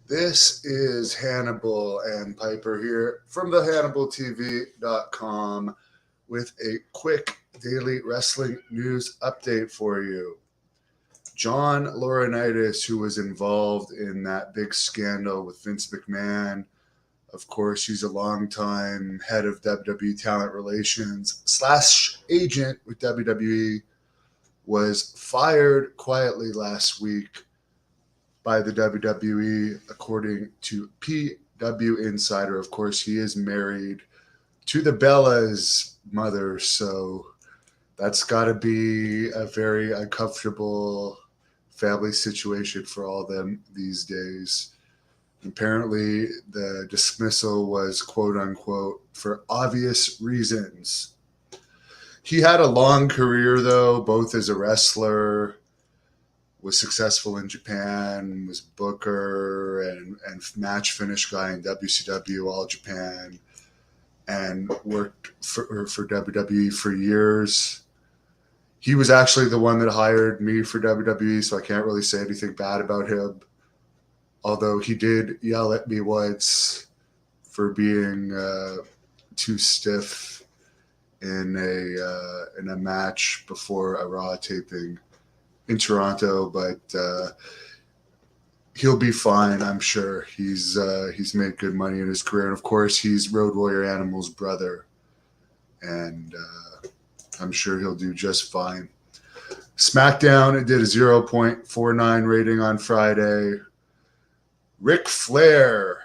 This is Hannibal and Piper here from the HannibalTV.com with a quick daily wrestling news update for you. John Laurinaitis, who was involved in that big scandal with Vince McMahon, of course, he's a longtime head of WWE talent relations / agent with WWE, was fired quietly last week by the WWE, according to PW Insider. Of course, he is married to the Bella's mother, so that's got to be a very uncomfortable family situation for all of them these days. Apparently, the dismissal was quote unquote for obvious reasons. He had a long career, though, both as a wrestler, was successful in Japan, was booker and match finish guy in WCW All Japan, and worked for WWE for years. He was actually the one that hired me for WWE, so I can't really say anything bad about him. Although he did yell at me once for being too stiff in a match before a Raw taping in Toronto, but he'll be fine, I'm sure. He's made good money in his career, and of course, he's Road Warrior Animal's brother, and I'm sure he'll do just fine. Smackdown, it did a 0.49 rating on Friday. Ric Flair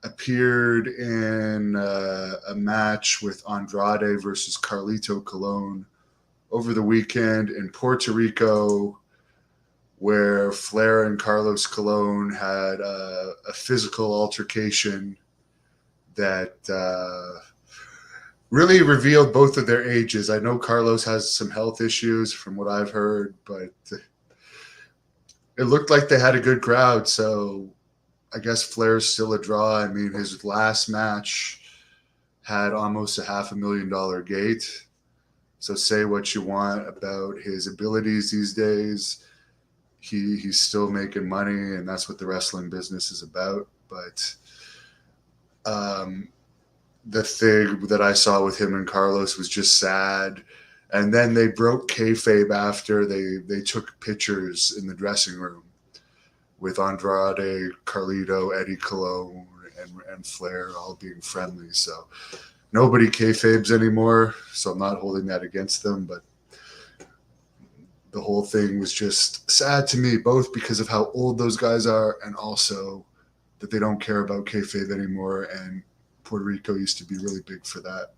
appeared in a match with Andrade versus Carlito Colon over the weekend in Puerto Rico, where Flair and Carlos Colon had a physical altercation that really revealed both of their ages. I know Carlos has some health issues from what I've heard, but it looked like they had a good crowd, so I guess Flair's still a draw. I mean, his last match had almost a $500,000 gate. So say what you want about his abilities these days. He's still making money, and that's what the wrestling business is about. But the thing that I saw with him and Carlos was just sad. And then they broke kayfabe after they took pictures in the dressing room with Andrade, Carlito, Eddie Colon, and Flair all being friendly. So nobody kayfabes anymore, so I'm not holding that against them. But the whole thing was just sad to me, both because of how old those guys are and also that they don't care about kayfabe anymore. And Puerto Rico used to be really big for that.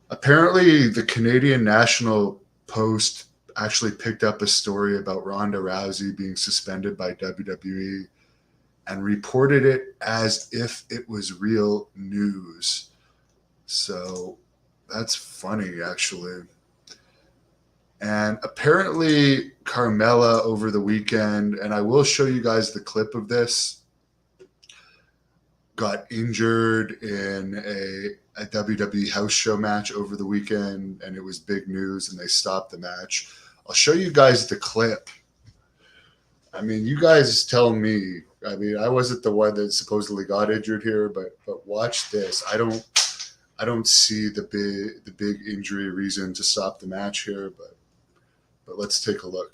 Apparently, the Canadian National Post actually picked up a story about Ronda Rousey being suspended by WWE and reported it as if it was real news. So that's funny, actually. And apparently Carmella over the weekend, and I will show you guys the clip of this, got injured in a WWE house show match over the weekend, and it was big news, and they stopped the match. I'll show you guys the clip. I mean, you guys tell me. I mean, I wasn't the one that supposedly got injured here, but watch this. I don't see the big injury reason to stop the match here, but let's take a look.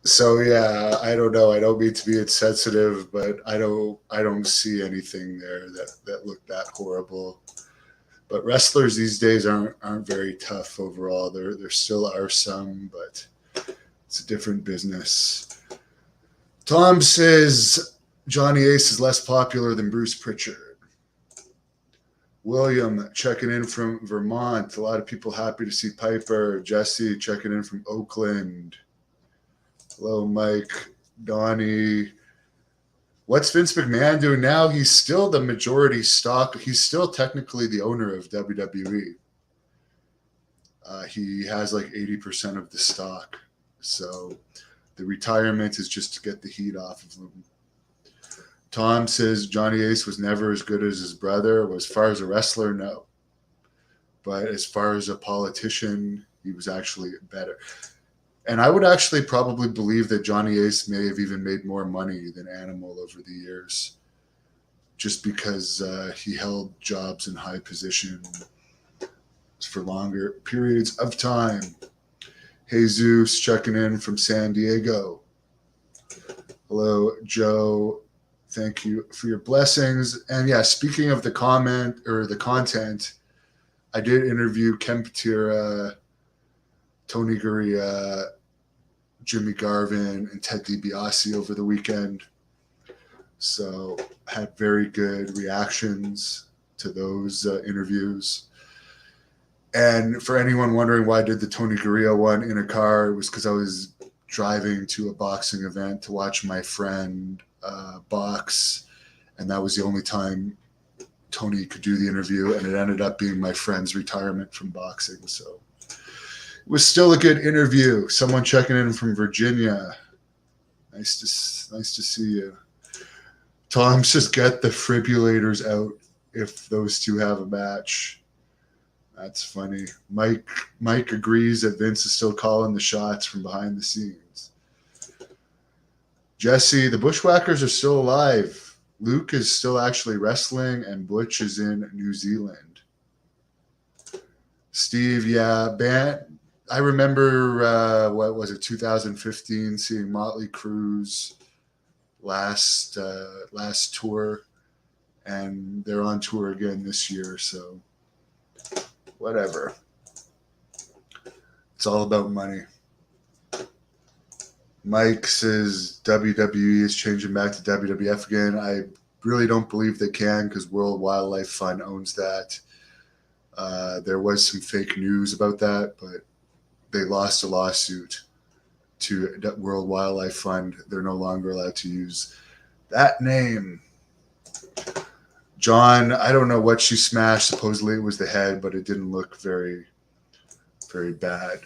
So yeah, I don't know. I don't mean to be insensitive, but I don't see anything there that looked that horrible. But wrestlers these days aren't very tough overall. There still are some, but it's a different business. Tom says Johnny Ace is less popular than Bruce Pritchard. William checking in from Vermont. A lot of people happy to see Piper. Jesse checking in from Oakland. Hello, Mike. Donnie. What's Vince McMahon doing now? He's still the majority stock. He's still technically the owner of WWE. He has like 80% of the stock. So the retirement is just to get the heat off of him. Tom says Johnny Ace was never as good as his brother. Well, as far as a wrestler, no. But as far as a politician, he was actually better. And I would actually probably believe that Johnny Ace may have even made more money than Animal over the years, just because he held jobs in high position for longer periods of time. Jesus checking in from San Diego. Hello, Joe. Thank you for your blessings. And yeah, speaking of the content, I did interview Ken Patera, Tony Gurria, Jimmy Garvin, and Ted DiBiase over the weekend. So had very good reactions to those interviews. And for anyone wondering why I did the Tony Gurria one in a car, it was because I was driving to a boxing event to watch my friend box, and that was the only time Tony could do the interview, and it ended up being my friend's retirement from boxing. So it was still a good interview. Someone checking in from Virginia. Nice to see you. Tom says get the defibrillators out if those two have a match. That's funny. Mike agrees that Vince is still calling the shots from behind the scenes. Jesse, the Bushwhackers are still alive. Luke is still actually wrestling, and Butch is in New Zealand. Steve, yeah, I remember, 2015, seeing Motley Crue's last tour, and they're on tour again this year, so whatever. It's all about money. Mike says WWE is changing back to WWF again. I really don't believe they can because World Wildlife Fund owns that. There was some fake news about that, but they lost a lawsuit to World Wildlife Fund. They're no longer allowed to use that name. John, I don't know what she smashed. Supposedly it was the head, but it didn't look very, very bad.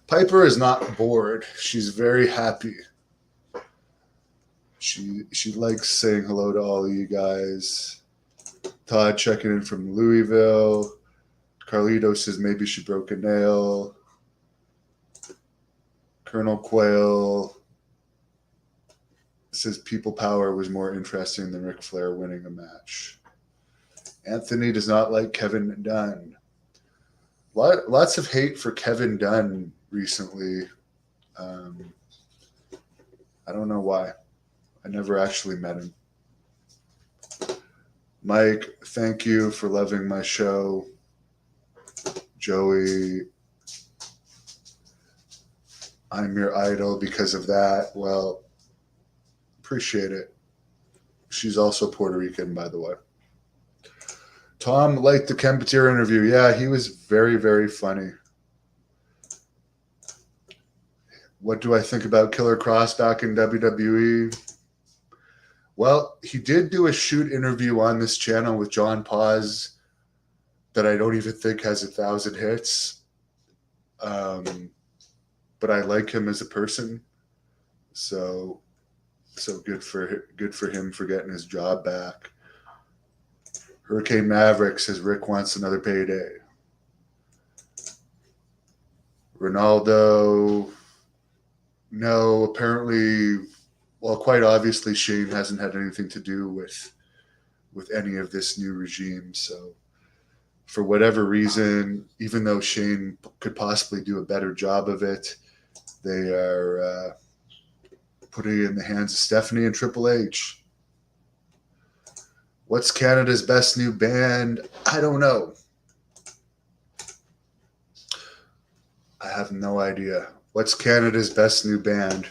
Piper is not bored. She's very happy. She likes saying hello to all of you guys. Todd checking in from Louisville. Carlito says maybe she broke a nail. Colonel Quayle says People Power was more interesting than Ric Flair winning a match. Anthony does not like Kevin Dunn. Lots of hate for Kevin Dunn recently. I don't know why. I never actually met him. Mike, thank you for loving my show. Joey, I'm your idol because of that. Well, appreciate it. She's also Puerto Rican, by the way. Tom liked the Ken Patera interview. Yeah, he was very, very funny. What do I think about Killer Kross back in WWE? Well, he did do a shoot interview on this channel with John Paz that I don't even think has 1,000 hits. But I like him as a person. So good for him for getting his job back. Hurricane Maverick says Rick wants another payday. Ronaldo, no, apparently, well, quite obviously Shane hasn't had anything to do with any of this new regime. So for whatever reason, even though Shane could possibly do a better job of it, they are putting it in the hands of Stephanie and Triple H. What's Canada's best new band? I don't know. I have no idea. What's Canada's best new band?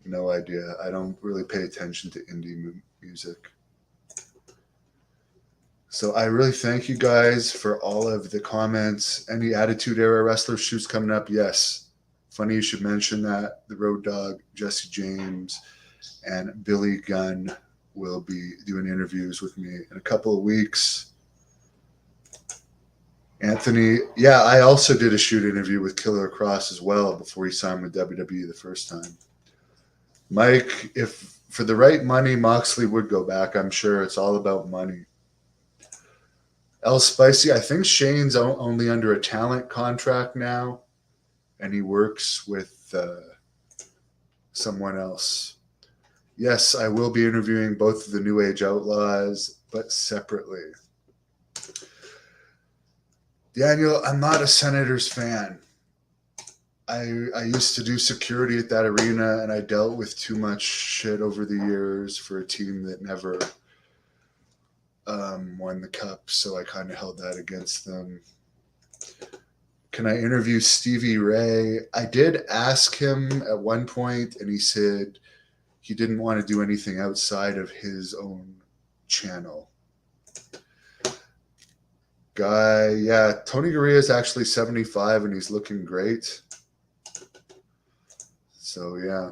No idea. I don't really pay attention to indie music. So I really thank you guys for all of the comments. Any Attitude Era wrestler shoots coming up? Yes. Funny you should mention that. The Road Dogg, Jesse James, and Billy Gunn will be doing interviews with me in a couple of weeks. Anthony, yeah, I also did a shoot interview with Killer Kross as well before he signed with WWE the first time. Mike, if for the right money, Moxley would go back. I'm sure it's all about money. El Spicy, I think Shane's only under a talent contract now, and he works with someone else. Yes, I will be interviewing both of the New Age Outlaws, but separately. Daniel, I'm not a Senators fan. I used to do security at that arena, and I dealt with too much shit over the years for a team that never won the cup, so I kind of held that against them. Can I interview Stevie Ray? I did ask him at one point, and he said he didn't want to do anything outside of his own channel. Guy, yeah, Tony Gurria is actually 75, and he's looking great. So, yeah.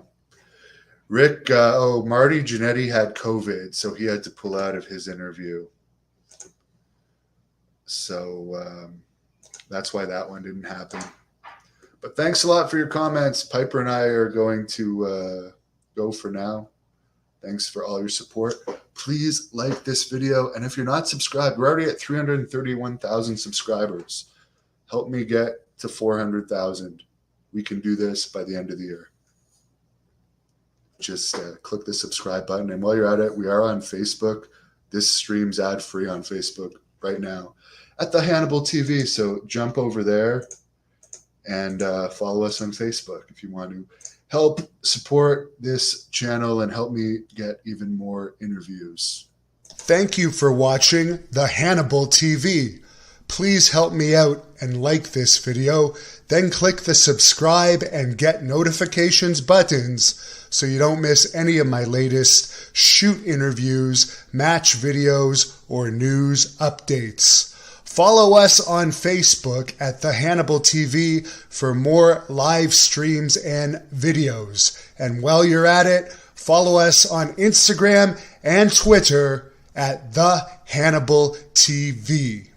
Rick, Marty Jannetty had COVID, so he had to pull out of his interview. So that's why that one didn't happen. But thanks a lot for your comments. Piper and I are going to go for now. Thanks for all your support. Please like this video. And if you're not subscribed, we're already at 331,000 subscribers. Help me get to 400,000. We can do this by the end of the year. Just click the subscribe button. And while you're at it, we are on Facebook. This stream's ad-free on Facebook right now at the Hannibal TV. So jump over there and follow us on Facebook if you want to help support this channel and help me get even more interviews. Thank you for watching the Hannibal TV. Please help me out and like this video. Then click the subscribe and get notifications buttons so you don't miss any of my latest shoot interviews, match videos, or news updates. Follow us on Facebook at the Hannibal TV for more live streams and videos. And while you're at it, follow us on Instagram and Twitter at the Hannibal TV.